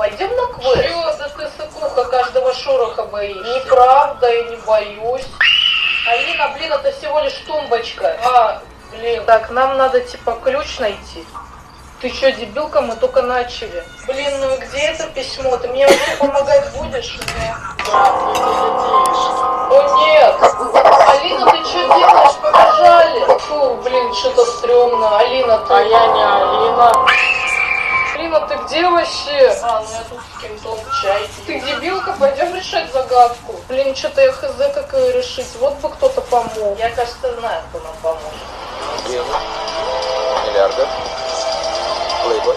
Пойдем на квест. Чё, да ты сыкуха, каждого шороха боишься. Неправда, я не боюсь. Алина, блин, это всего лишь тумбочка. А, блин. Так, нам надо типа ключ найти. Ты чё, дебилка, мы только начали. Блин, ну и где это письмо? Ты мне вообще помогать будешь? О нет! Алина, ты что делаешь? Побежали! Фу, блин, что-то стрёмно. Алина, ты... А я не Алина. Алина, ты где вообще? А, ну я тут с кем-то чай. Ты дебилка, пойдем решать загадку. Блин, что-то я хз, как ее решить. Вот бы кто-то помог. Я, кажется, знаю, кто нам поможет. Гена, миллиардер, плейбой.